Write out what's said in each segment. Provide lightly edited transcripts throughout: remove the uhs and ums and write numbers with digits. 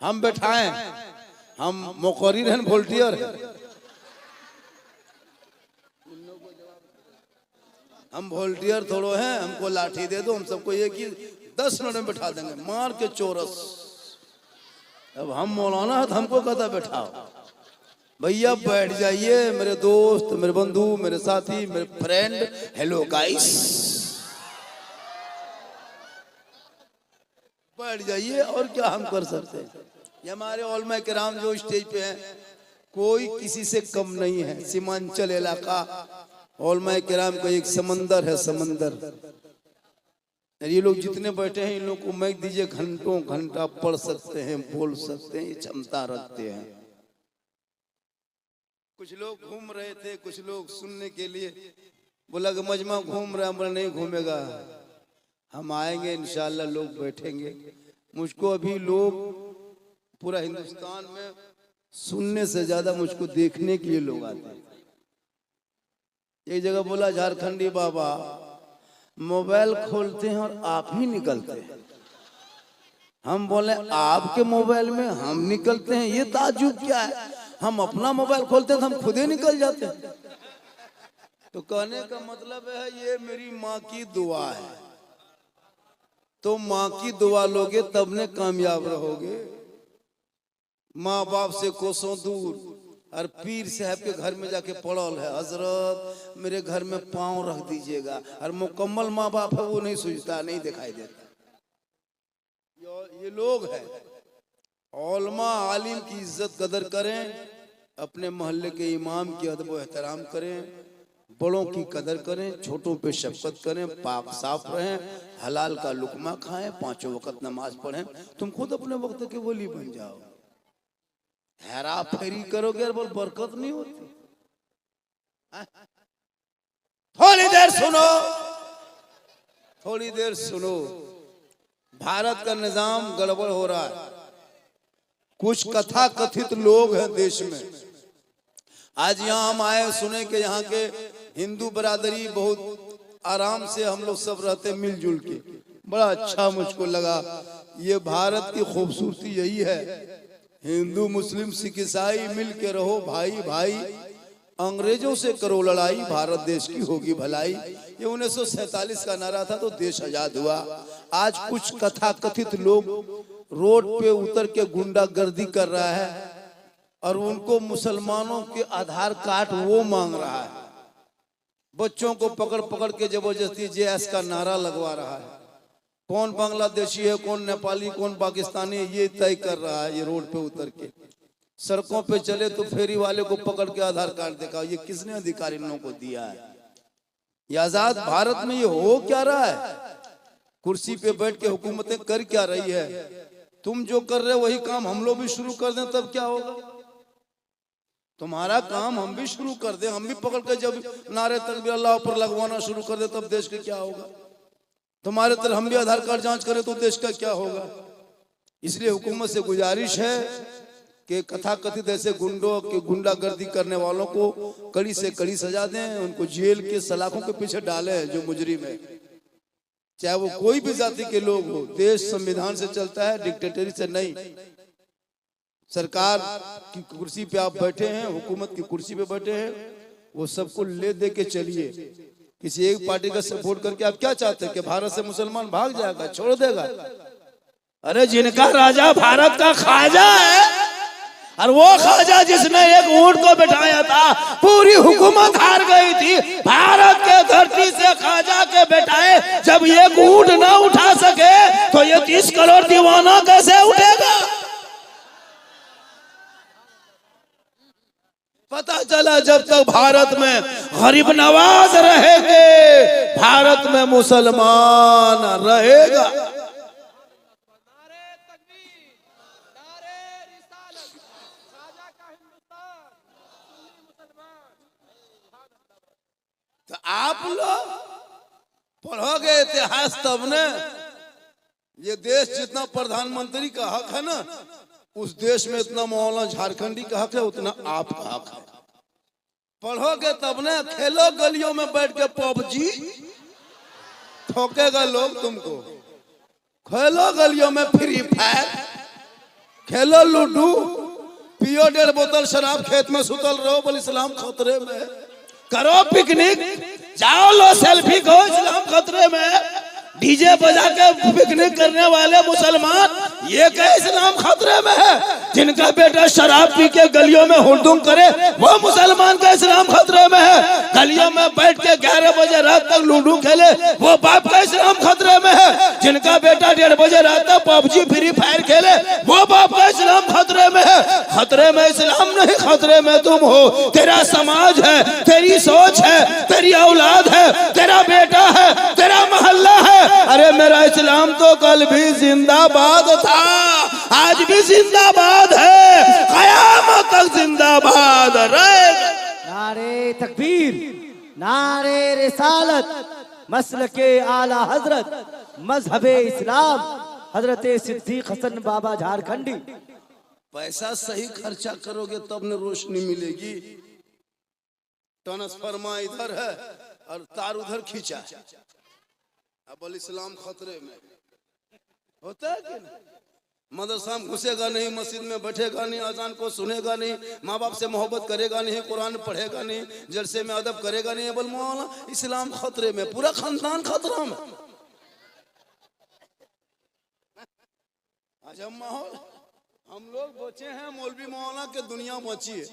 हम बैठाएं, हम मुकर्रिर हैं, वोल्टियर हैं। हम वोल्टियर थोड़ो हैं, हमको लाठी दे दो, हम सबको एक ही 10 मिनट में बैठा देंगे मार के चोरस। अब हम मौलाना है तो हमको कहता बैठाओ। भैया बैठ जाइए मेरे दोस्त, मेरे बंधु, मेरे साथी, मेरे फ्रेंड, हेलो गाइस, बैठ जाइए। और क्या हम कर सकते हैं? ये हमारे उलमा किराम जो स्टेज पे हैं, कोई किसी से कम नहीं है। सीमांचल इलाका उलमा किराम का एक समंदर है, समंदर। ये लोग जितने बैठे हैं, इन लोग को मैक दीजिए, घंटों घंटा पढ़ सकते हैं, बोल सकते हैं, ये क्षमता रखते हैं। कुछ लोग घूम रहे थे, कुछ लोग सुनने के लिए, बोला कि मजमा घूम रहा, बोला नहीं घूमेगा, हम आएंगे इंशाल्लाह, लोग बैठेंगे। मुझको अभी लोग पूरा हिंदुस्तान में सुनने से ज्यादा मुझको देखने के लिए लोग आते हैं। एक जगह बोला झारखंडी बाबा मोबाइल खोलते हैं और आप ही निकलते हैं। हम बोले आपके मोबाइल में हम निकलते हैं, ये ताज्जुब क्या है? हम अपना मोबाइल खोलते हैं तो हम खुद ही निकल जाते हैं। तो कहने का मतलब है ये मेरी माँ की दुआ है, तो माँ की दुआ लोगे तब ने कामयाब रहोगे। माँ बाप से कोसों दूर, और पीर साहब के घर में जाके पड़ल है, हजरत मेरे घर में पांव रख दीजिएगा, और मुकम्मल माँ बाप है वो नहीं सूझता, नहीं दिखाई देता। ये लोग हैं। उलमा आलिम की इज्जत कदर करें, अपने मोहल्ले के इमाम की अदब व एहतराम करें, बड़ों की कदर करें, छोटों पे शफकत करें, पाक साफ रहें, हलाल का लुकमा खाएं, 5 वक्त नमाज पढ़ें। तुम खुद अपने वक्त के वली बन जाओ। हेरा फेरी करोगे और बोल बरकत नहीं होती। थोड़ी देर सुनो, थोड़ी देर सुनो। भारत का निजाम गड़बड़ हो रहा है। कुछ कथा कथित लोग हैं देश में। आज यहाँ हम आए, सुने कि यहाँ के हिंदू बरादरी बहुत आराम से हम लोग सब रहते मिलजुल के, बड़ा अच्छा मुझको लगा। ये भारत की खूबसूरती यही है, हिंदू मुस्लिम सिख ईसाई मिल के रहो भाई भाई। अंग्रेजों से करो लड़ाई, भारत देश की होगी भलाई। ये 1947 का नारा था तो देश आजाद हुआ। आज कुछ कथा कथित लोग रोड पे उतर के गुंडागर्दी कर रहा है और उनको मुसलमानों के आधार कार्ड वो मांग रहा है। बच्चों को पकड़ पकड़ के जबरदस्ती जेएस का नारा लगवा रहा है। कौन बांग्लादेशी है, कौन नेपाली, कौन पाकिस्तानी, ये तय कर रहा है। ये रोड पे उतर के सड़कों पे चले तो फेरी वाले को पकड़ के आधार कार्ड दिखाओ। ये किसने अधिकार इन लोगों को दिया है? ये आजाद भारत में ये हो क्या रहा है? कुर्सी पे बैठ के हुकूमतें कर क्या रही है? तुम जो कर रहे हो वही काम हम लोग भी शुरू कर दें तब क्या होगा? तुम्हारा काम हम भी शुरू कर दें, हम भी पकड़ के जब नारे तकबीर अल्लाह पर लगवाना शुरू कर दे तब देश का क्या होगा? तुम्हारे तरह हम भी आधार कार्ड जांच करें तो देश का क्या होगा? इसलिए हुकूमत से गुजारिश है कि कथा कथित ऐसे गुंडों के गुंडागर्दी करने वालों को कड़ी से कड़ी सजा दें, उनको जेल के सलाखों के पीछे डालें जो मुजरिम है, चाहे वो कोई भी जाति के लोग हो। देश संविधान से चलता है, डिक्टेटरी से नहीं। सरकार की कुर्सी पे आप बैठे हैं, हुकूमत की कुर्सी पे बैठे हैं, वो सबको ले दे के चलिए। किसी एक पार्टी का सपोर्ट करके आप क्या चाहते हैं कि भारत से मुसलमान भाग जाएगा, छोड़ देगा? अरे जिनका राजा भारत का ख्वाजा है, और वो ख्वाजा जिसने एक ऊंट को बिठाया था, पूरी हुकूमत हार गई थी। भारत के धरती से ख्वाजा के बिठाए जब एक ऊंट ना उठा सके तो ये 30 करोड़ दीवाना कैसे उठेगा? पता चला जब तक भारत में गरीब नवाज रहेंगे, भारत में मुसलमान रहेगा। तो आप लोग पढ़ोगे इतिहास तब न। ये देश जितना प्रधानमंत्री का हक है ना, उस देश में इतना मौलाना झारखंडी का हक है, उतना आपका हक है। पढ़ोगे तब न। खेलो गलियों में बैठ के पबजी, ठोकेगा लोग तुमको। खेलो गलियों में फ्री फायर, खेलो लूडू, पियो 1.5 बोतल शराब, खेत में सुतल रहो, बोल इस्लाम खतरे में। करो पिकनिक, जाओ लो सेल्फी, कहो इस्लाम खतरे में। डीजे बजा के पिकनिक करने वाले मुसलमान, ये क्या इस्लाम खतरे में है? जिनका बेटा शराब पी के गलियों में हुड़दुम करे, वो मुसलमान का इस्लाम खतरे में है। गलियों में बैठ के 11 बजे रात तक लूडो खेले, वो बाप का इस्लाम खतरे में है। जिनका बेटा 1:30 बजे रात तक पबजी फ्री फायर खेले, वो बाप का इस्लाम खतरे में है। खतरे में इस्लाम नहीं, खतरे में तुम हो। तेरा समाज है, तेरी सोच है, तेरी औलाद है, तेरा बेटा है, तेरा मोहल्ला है। अरे मेरा इस्लाम तो कल भी जिंदाबाद था, आज भी जिंदाबाद है, कयामत तक जिंदाबाद रहेगा। नारे तकबीर, नारे रिसालत, मसलके आला हजरत, मजहबे इस्लाम, हजरत सिद्दीक हसन बाबा झारखंडी। पैसा सही खर्चा करोगे तब न रोशनी मिलेगी। ट्रांसफार्मर इधर है और तार उधर खींचा, अब बोल इस्लाम खतरे में। होता है कि नहीं? मदरसा में घुसेगा नहीं, मस्जिद में बैठेगा नहीं, अजान को सुनेगा नहीं, माँ बाप से मोहब्बत करेगा नहीं, कुरान पढ़ेगा नहीं, जलसे में अदब करेगा नहीं, बोल मौलाना इस्लाम खतरे में, पूरा खानदान खतरा में। आज हम लोग बचे हैं, मौलवी मौलाना के दुनिया बची है।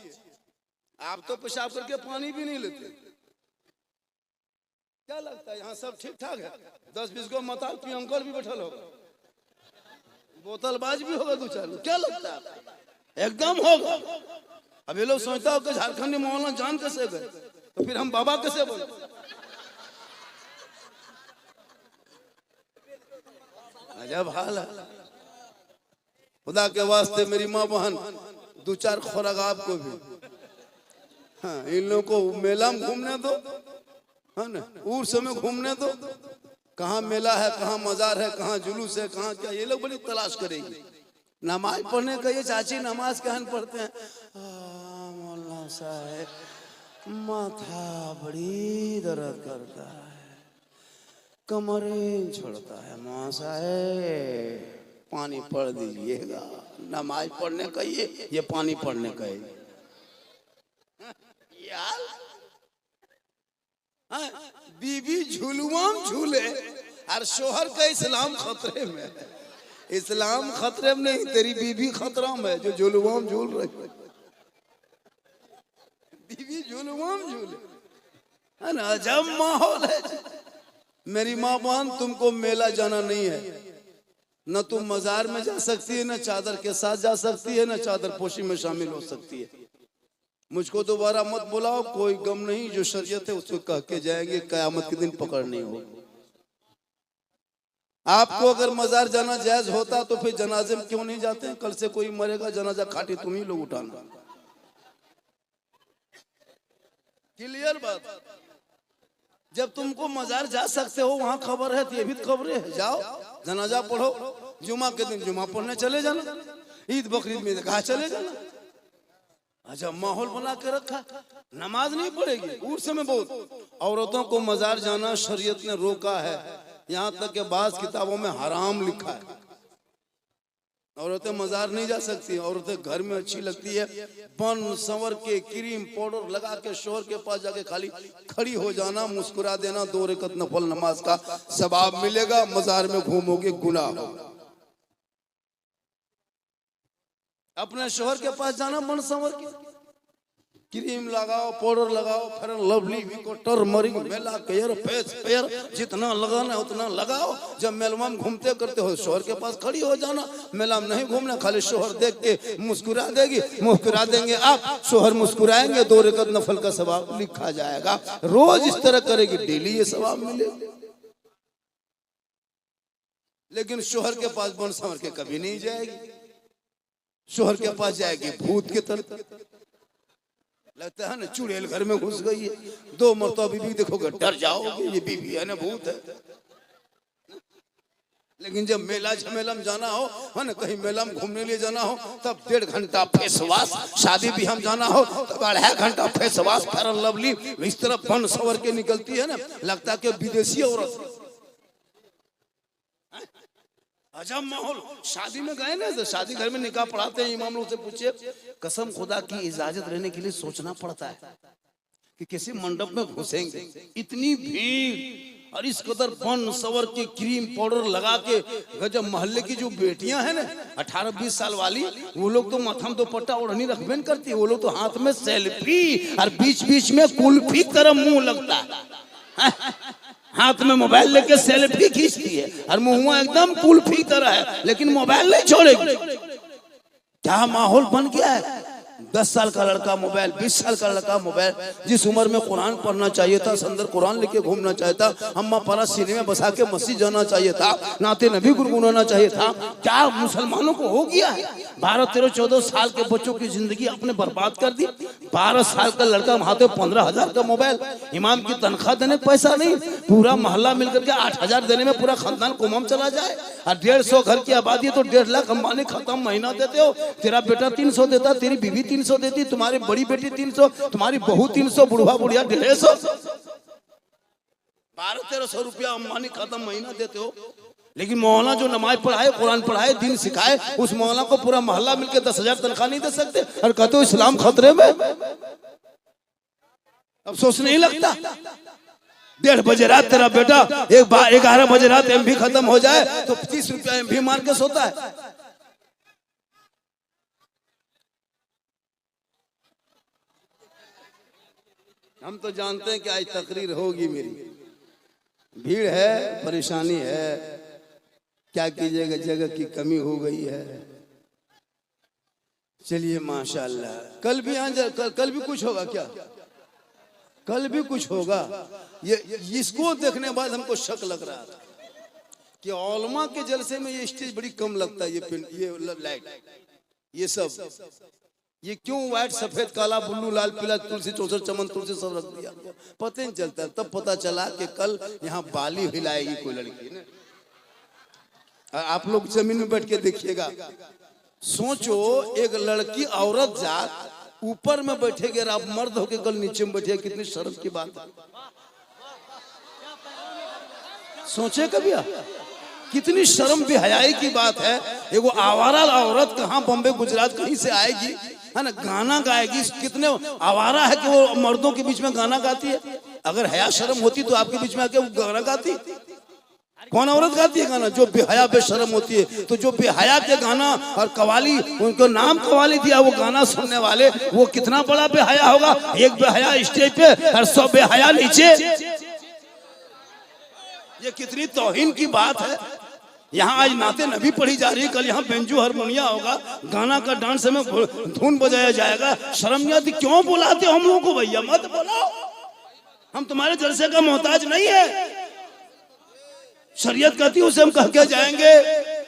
आप तो पेशाब करके पानी भी नहीं लेते। क्या लगता है यहाँ सब ठीक ठाक है? 10-20 गो मताल पियंकर भी बैठल होगा, बोतलबाज भी होगा 2-4। क्या लगता है? एकदम होगा। अब ये लोग सोचता हो कि झारखंडी मौलाना जान कैसे गए, तो फिर हम बाबा कैसे बोले? अजब हाल है। खुदा के वास्ते मेरी माँ बहन 2-4 खुराक आपको भी, हाँ, इन लोगों को मेला में घूमने दो, है ना, उर्स में घूमने दो। कहाँ मेला है, कहाँ मजार है, कहाँ जुलूस है, कहाँ क्या, ये लोग बड़ी तलाश करेंगे। नमाज पढ़ने का ये चाची नमाज कहन पढ़ते हैं, मौलाना साहब माथा बड़ी दर्द करता है, कमरे छोड़ता है, मौलाना साहब पानी पढ़ दीजिएगा। नमाज पढ़ने का ये पानी पढ़ने का यार। बीबी झूलुआम झूले और शोहर का इस्लाम खतरे में। इस्लाम खतरे में नहीं, तेरी बीबी खतरा में है जो झूलुआम झूल रही। बीबी झूलुआम झूले, है ना, अजब माहौल है। मेरी माँ बहन, तुमको मेला जाना नहीं है, न तुम मजार में जा सकती है, न चादर के साथ जा सकती है, न चादर पोशी में शामिल हो सकती है। मुझको दोबारा मत बुलाओ, कोई गम नहीं, जो शरीयत है उसको कह के जाएंगे, कयामत के दिन पकड़ नहीं हो। आपको अगर मजार जाना जायज होता तो फिर जनाजे में क्यों नहीं जाते हैं? कल से कोई मरेगा, जनाजा खाटी तुम ही लोग उठाना। क्लियर बात। जब तुमको मजार जा सकते हो, वहां खबर है तो ये भी खबरें है, जाओ जनाजा पढ़ो, जुमा के दिन जुमा पढ़ने चले जाना, ईद बकरीद में कहा चले जाना। अच्छा, माहौल बना के रखा, नमाज नहीं पढ़ेगी। उर्स में बहुत औरतों को मजार जाना शरीयत ने रोका है, यहाँ तक कि बाज़ किताबों में हराम लिखा है। औरतें मजार नहीं जा सकती, औरतें घर में अच्छी लगती है, बन संवर के क्रीम पाउडर लगा के शोहर के पास जाके खाली खड़ी हो जाना, मुस्कुरा देना, 2 रकात नफल नमाज का सवाब मिलेगा। मजार में घूमोगे गुनाह होगा। अपने शोहर के पास जाना, मन संवर के क्रीम लगाओ, पाउडर लगाओ, फेयर लवली, विको, टर्मरिक, मेला केयर, फेस पेयर, जितना लगाना है उतना लगाओ। जब मेलवा में घूमते करते हो, शोहर के पास खड़ी हो जाना। मेला में नहीं घूमना, खाली शोहर देख के मुस्कुरा देगी, मुस्कुरा देंगे आप, शोहर मुस्कुराएंगे, 2 रकात नफल का सवाब लिखा जाएगा। रोज इस तरह करेगी, डेली ये सवाब मिलेगा। लेकिन शोहर के पास बन संवर के कभी नहीं जाएगी। शोहर के पास जाएगी भूत के तरह, लगता है ना चुड़ैल घर में घुस गई है। 2 मरतबा बीबी देखोगे डर जाओगे, ये बीबी है ना भूत है। लेकिन जब मेला झमेला में जाना हो, है ना, कहीं मेला में घूमने लिए जाना हो, तब 1.5 घंटा फेस वॉश, शादी भी हम जाना हो तब 2.5 घंटा फेस वॉश, फेयर लवली, इस तरह बन संवर के निकलती है ना, लगता है कि विदेशी औरत। अजब माहौल। शादी में गए ना, तो शादी घर में निकाह पढ़ाते हैं, इमाम लोग से पूछे, कसम खुदा की इजाजत रहने के लिए सोचना पड़ता है कि किसी मंडप में घुसेंगे, इतनी भीड़ और इस कदर बन सवर के क्रीम पाउडर लगा के। गजब। मोहल्ले की जो बेटियां हैं ना 18-20 साल वाली, वो लोग तो माथम तो पट्टा ओढ़नी रखबे नहीं करती, वो लोग तो हाथ में सेल्फी और बीच बीच में कुल्फी तरह मुंह लगता है, हाथ में मोबाइल लेके सेल्फी खींचती है और मुंह एकदम कुल्फी तरह है, लेकिन मोबाइल नहीं छोड़ेगी। क्या माहौल बन गया है। 10 साल का लड़का मोबाइल, 20 साल का लड़का मोबाइल। जिस उम्र में कुरान पढ़ना चाहिए था, संदर कुरान लेके घूमना चाहिए था, अम्मा पारा सीने में बसा के मस्जिद जाना चाहिए था, नाते नबी गुनगुनाना चाहिए था, क्या मुसलमानों को हो गया है। 12, 13, 14 साल के बच्चों की जिंदगी अपने बर्बाद कर दी। 12 साल का लड़का हाथे 15,000 का मोबाइल, इमाम की तनख्वाह देने पैसा नहीं, पूरा मोहल्ला मिलकर के 8,000 देने में पूरा खानदान कुमम चला जाए। और 150 घर की आबादी तो 1.5 लाख अंबानी खत्म महीना देते हो। तेरा बेटा 300 देता, तेरी बीवी 300 देती, तुम्हारी बड़ी बेटी 300, तुम्हारी बहू 300, बुढ़वा बुढ़िया 150, 1200-1300 रुपया अंबानी खत्म महीना देते हो। लेकिन मौलाना जो नमाज पढ़ाए, कुरान पढ़ाए, दिन सिखाए, उस मौलाना को पूरा मोहल्ला मिलकर 10,000 तनख्वाह नहीं दे सकते और कहते हो इस्लाम खतरे में। अफसोस नहीं लगता। 1:30 बजे रात तेरा बेटा 11 बजे रात एमबी खत्म हो जाए तो 30 रुपया एमबी मार के सोता है। हम तो जानते हैं कि आज तकरीर होगी मेरी, भीड़ है, परेशानी है, क्या कीजिएगा, जगह की कमी हो गई है। चलिए माशाल्लाह, कल भी यहाँ कल भी कुछ होगा क्या? कल भी कुछ होगा। ये इसको देखने बाद हमको शक लग रहा था कि औलमा के जलसे में ये स्टेज बड़ी कम लगता है, ये लाइट, ये सब, ये क्यों व्हाइट सफेद काला ब्लू लाल पीला तुलसी चौसर चमन तुलसी सब रख दिया, पता नहीं चलता। तब पता चला कि कल यहाँ बाली हिलाएगी कोई लड़की ने। आप लोग जमीन में बैठ के देखिएगा, सोचो एक लड़की औरत जात ऊपर में बैठेगी और आप मर्द होके कल नीचे में बैठे, कितनी शर्म की बात है। सोचे कभी आप? कितनी शर्म बेहयाई की बात है। एगो आवारा औरत कहाँ बॉम्बे गुजरात कहीं से आएगी, है ना, गाना गाएगी। कितने आवारा है कि वो मर्दों के बीच में गाना गाती है। अगर हया शर्म होती तो आपके बीच में आके वो गाना गाती। कौन औरत गाती है गाना? जो बेहया बेशर्म होती है। तो जो बेहया के गाना और कवाली, उनको नाम कवाली दिया, वो गाना सुनने वाले, वो कितना बड़ा बेहया होगा। एक बेहया स्टेज पे और 100 बेहया नीचे। ये कितनी तौहीन की बात है। यहाँ आज नाते नबी पढ़ी जा रही है, कल यहाँ बेंजू हारमोनिया होगा, गाना का डांस में धुन बजाया जाएगा। शर्म नहीं आती? क्यों बुलाते हो हम लोगों को? भैया मत बुलाओ, हम तुम्हारे जलसे का मोहताज नहीं है। शरीयत कहती है उसे हम कह के जाएंगे।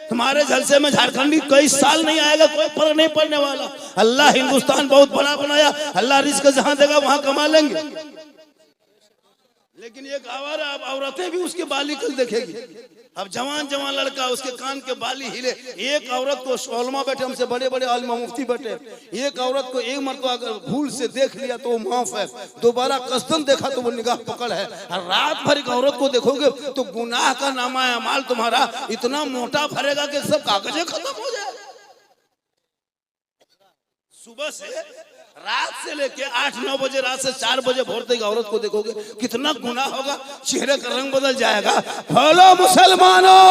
तुम्हारे जलसे में झारखंडी कई साल नहीं आएगा, कोई फर्क नहीं पड़ने वाला। अल्लाह हिंदुस्तान बहुत बड़ा बनाया, अल्लाह रिस्क जहां देगा वहां कमा लेंगे। लेकिन एक आवारा औरतें भी उसके बाली कल देखेगी। अब जवान जवान लड़का, उसके कान के बाली हिले। एक औरत को, शौलमा बैठे, हमसे बड़े बड़े आलिमा मुफ्ती बैठे, एक औरत को एक मरतबा अगर भूल से देख लिया तो वो माफ है, दोबारा कसदन देखा तो वो निगाह पकड़ है। और रात भर एक औरत को देखोगे तो गुनाह का नामा अमाल तुम्हारा इतना मोटा भरेगा कि सब कागजें खत्म हो जाए। सुबह से रात से लेके 8-9 बजे, रात से 4 बजे भोर तक औरत को देखोगे, कितना गुनाह होगा, चेहरे का रंग बदल जाएगा। बोलो मुसलमानों,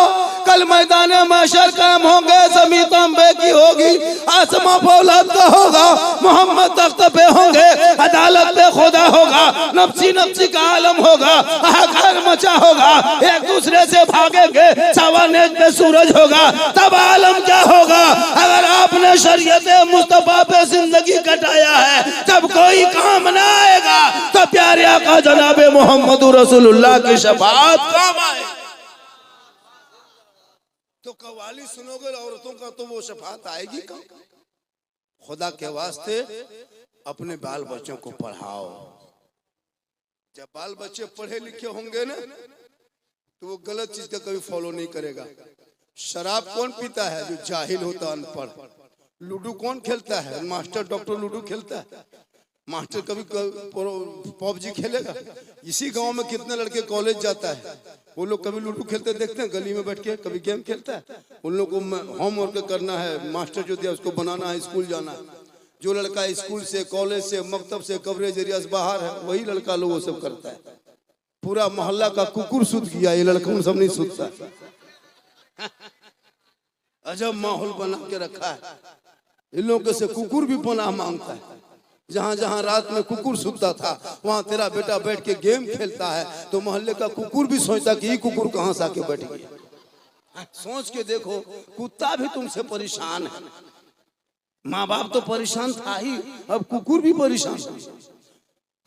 कल मैदान महशर कायम होंगे, ज़मीन तांबे की होगी, आसमां फौलाद का होगा, मोहम्मद तख्त पे होंगे, अदालत पे खुदा होगा, नफ्सी नफ्सी का आलम होगा, हाहाकार मचा होगा, एक दूसरे से भागेंगे, सवानेज पे सूरज होगा। तब आलम क्या होगा? अगर आपने शरीयत मुस्तफा पे जिंदगी कटाया है, जब कोई काम ना आएगा तो प्यारे आका जनाबे मोहम्मद रसूलुल्लाह की शफाअत काम आए। तो कव्वाली सुनोगे औरतों का तो वो शफाअत आएगी कब? खुदा के वास्ते अपने बाल बच्चों को पढ़ाओ। जब बाल बच्चे पढ़े लिखे होंगे ना तो वो गलत चीज का कभी फॉलो नहीं करेगा। शराब कौन पीता है? जो जाहिल होता, अनपढ़। लूडो कौन खेलता है? मास्टर डॉक्टर लूडो खेलता है। मास्टर कभी पबजी खेलेगा? इसी गांव में कितने लड़के कॉलेज जाता है, वो लोग कभी लूडो खेलते देखते हैं गली में बैठ के, कभी गेम खेलता है। उन लोग को होमवर्क करना है, मास्टर जो दिया उसको बनाना है, स्कूल जाना है। जो लड़का स्कूल से, कॉलेज से, मकतब से, कवरेज एरिया से बाहर है, वही लड़का लोग वो सब करता है। पूरा मोहल्ला का कुकुर सुत गया, ये लड़का सब नहीं सुतता। अजब माहौल बना के रखा है। इन लोगों से कुकुर भी पनाह मांगता है। जहां जहां रात में कुकुर सुतता था, वहां तेरा बेटा बैठ के गेम खेलता है, तो मोहल्ले का कुकुर भी सोचता कि ये कुकुर कहां से आके बैठ गया। सोच के देखो, कुत्ता भी तुमसे परेशान है। माँ बाप तो परेशान था ही, अब कुकुर भी परेशान है।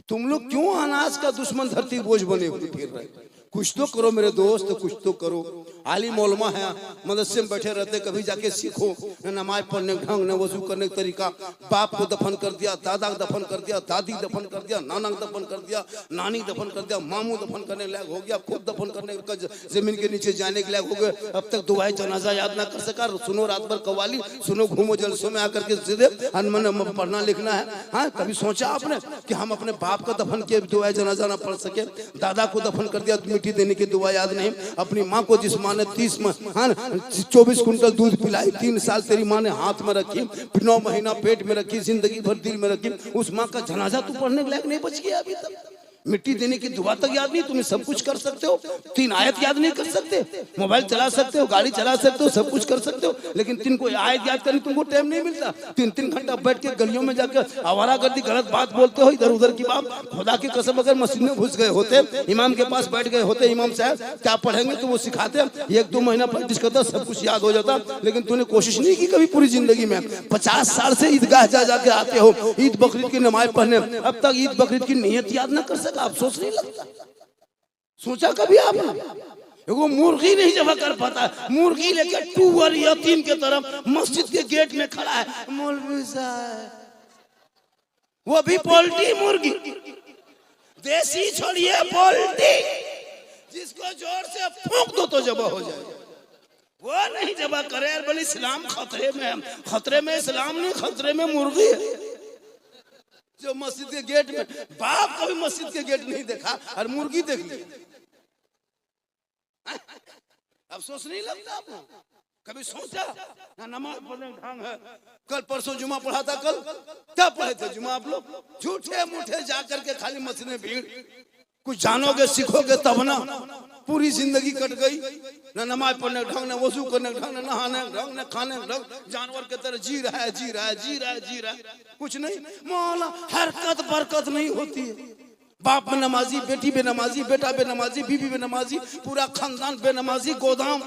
तुम लोग क्यों अनाज का दुश्मन धरती बोझ बने हुए फिर रहे? कुछ तो करो मेरे दोस्त, कुछ तो करो। आलिम मौलमा है, मदरसे में बैठे रहते, कभी जाके सीखो न नमाज पढ़ने का ढंग, न वजू करने का तरीका। बाप को दफन कर दिया, दादा को दफन कर दिया, दादी दफन कर दिया, नाना को दफन कर दिया, नानी दफन कर दिया, मामू दफन करने लायक हो गया, खुद दफन करने का जमीन के नीचे जाने के लायक हो गए। अब तक दुआए जनाजा याद ना कर सका। सुनो रात भर कव्वाली, सुनो घूमो जलसों में आकर के सीधे अनमन पढ़ना लिखना है। हाँ, कभी सोचा आपने कि हम अपने बाप का दफन किए दुआए जनाजा ना पढ़ सके? दादा को दफन कर दिया, मिट्टी देने की दुआ याद नहीं। अपनी माँ को जिस माँ ने 24 कुंटल दूध पिलाई, 3 साल तेरी माँ ने हाथ में रखी, 9 महीना पेट में रखी, जिंदगी भर दिल में रखी, उस माँ का जनाजा तू पढ़ने के लायक नहीं बच गया अभी तक? मिट्टी देने की दुआ तक याद नहीं? तुम्हें सब कुछ कर सकते हो, 3 आयत याद नहीं कर सकते? मोबाइल चला सकते हो, गाड़ी चला सकते हो, सब कुछ कर सकते हो, लेकिन 3 को आयत याद करने तुमको टाइम नहीं मिलता। 3-3 घंटा बैठ के गलियों में जाकर आवारागर्दी गलत बात बोलते हो, इधर उधर की बात। खुदा की कसम, अगर मस्जिद में घुस गए होते, इमाम के पास बैठ गए होते, इमाम साहब क्या पढ़ेंगे तो वो सिखाते, 1-2 महीना प्रैक्टिस करता, सब कुछ याद हो जाता। लेकिन तूने कोशिश नहीं की कभी पूरी जिंदगी में। 50 साल से ईदगाह जा जाके आते हो, ईद बकरीद की नमाज पढ़ने, अब तक ईद बकरीद की नियत याद ना कर सका। अफसोस नहीं लगता? सोचा कभी आपने? वो मुर्गी नहीं जब कर पाता, मुर्गी लेकर टूअर यतीम के तरफ मस्जिद के गेट में खड़ा है, मौलवी साहब, वो भी पोल्ट्री मुर्गी, देसी छोड़िए पोल्ट्री, जिसको जोर से फूंक दो तो जबा हो जाए, वो नहीं जबा करे। बोले इस्लाम खतरे में है। खतरे में इस्लाम नहीं, खतरे में मुर्गी है जो मस्जिद के गेट में। बाप कभी मस्जिद के गेट नहीं देखा और मुर्गी देख ली। अफसोस नहीं लगता आपको? कभी सोचा ना नमाज पढ़ने ढंग है? कल परसों जुमा पढ़ा था, कल क्या पढ़े थे जुमा आप लोग? झूठे मूठे जाकर के खाली मस्जिद में भीड़। कुछ जानोगे सीखोगे तब ना। पूरी जिंदगी कट गई, ना नमाज पढ़ने ढंग, ना वजू करने ढंग, ना नहाने ढंग, ना खाने ढंग। जानवर के तरह जी रहा है, जी रहा है, जी रहा है, जी रहा है, कुछ नहीं। मौला हरकत बरकत नहीं होती है। बाप बेनमाजी, बेटी बेनमाजी, बेटा बेनमाजी, बीवी बेनमाजी, पूरा खानदान बेनमाजी, गोदाम।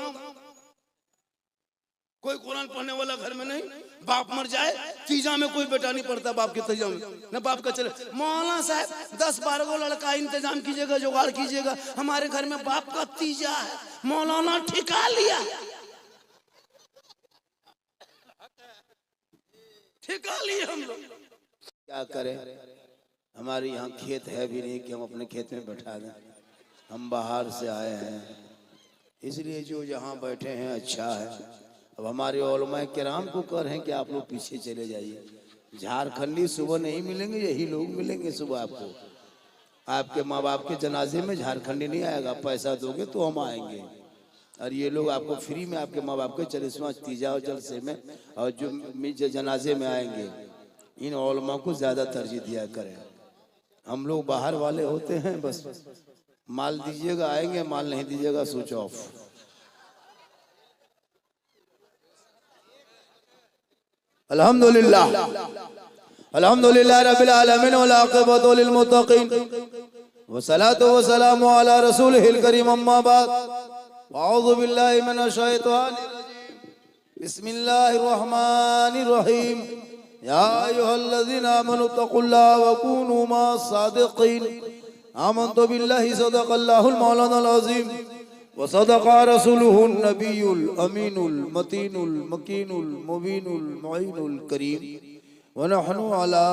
कोई कुरान पढ़ने वाला घर में नहीं। बाप मर जाए, तीजा में कोई बेटा नहीं पढ़ता बाप के तीजा में, न बाप का चले। मौलाना साहब 10-12 को लड़का इंतजाम कीजिएगा, जुगाड़ कीजिएगा, हमारे घर में बाप का तीजा है। मौलाना ठिका लिया, ठिका लिए हम लोग। क्या करें, हमारे यहाँ खेत है भी नहीं कि हम अपने खेत में बैठा दें। हम बाहर से आए हैं, इसलिए जो जहाँ बैठे हैं अच्छा है। अब हमारे उलमा किराम को कह रहे हैं कि आप लोग पीछे चले जाइए। झारखंडी सुबह नहीं मिलेंगे, यही लोग मिलेंगे सुबह आपको। आपके माँ बाप के जनाजे में झारखंडी नहीं आएगा, पैसा दोगे तो हम आएंगे। और ये लोग आपको फ्री में आपके माँ बाप के चलिस्मा तीजा और जलसे में और जो जनाजे में आएंगे, इन उलमा को ज्यादा तरजीह दिया करें। हम लोग बाहर वाले होते हैं, बस माल दीजिएगा आएंगे, माल नहीं दीजिएगा स्विच ऑफ। अल्हम्दुलिल्लाह अल्हम्दुलिल्लाह रब्बिल आलमीन वल आक़िबतु लिल मुत्तक़ीन वस्सलातु वस्सलामु अला रसूलिहिल करीम अम्मा बाद अऊज़ु बिल्लाहि मिनश शैतानिर रजीम बिस्मिल्लाहिर रहमानिर रहीम या अय्युहल्लज़ीना आमनु तक़ुल्लाह व कूनू मअस सादिक़ीन आमन्तु बिल्लाहि सदक़ल्लाहुल मौलानाल अज़ीम व सदक़ा रसूलुहुन नबियुल अमीनुल मतीनुल मकीनुल मुबीनुल मुईनुल करीम व नहनु अला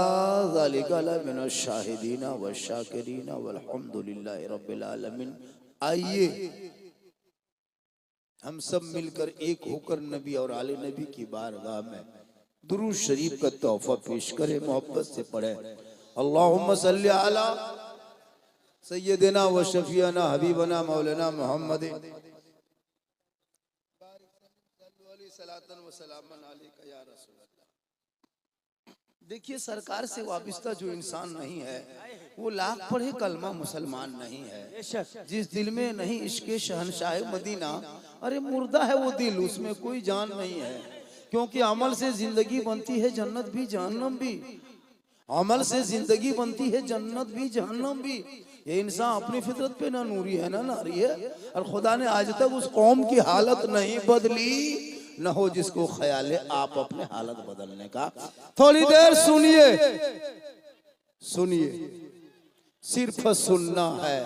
ज़ालिका लमिनश शाहिदीन व शाकिरीन वल्हम्दुलिल्लाहि रब्बिल आलमीन। आइए हम सब मिलकर एक होकर नबी और आले नबी की बारगाह में दुरूद शरीफ का तोहफा पेश करें, मोहब्बत से पढ़े। अल्लाहुम्मा सल्ली अला सैयदना व शफीना हबीबना मौलाना मोहम्मद देखिए, सरकार से वाबिस्ता जो इंसान नहीं है वो लाख पढ़े कलमा मुसलमान नहीं है। जिस दिल में नहीं इश्क़ शहनशाह मदीना, अरे मुर्दा है वो दिल, उसमें कोई जान नहीं है। क्योंकि अमल से जिंदगी बनती है जन्नत भी जहन्नम भी, अमल से जिंदगी बनती है जन्नत भी जहन्नम भी। ये इंसान अपनी फितरत पे ना नूरी है ना नारी है, और खुदा ने आज तक उस कौम की हालत नहीं बदली, न हो जिसको ख्याल है आप अपने हालत बदलने का। थोड़ी देर सुनिए, सुनिए, सिर्फ सुनना है।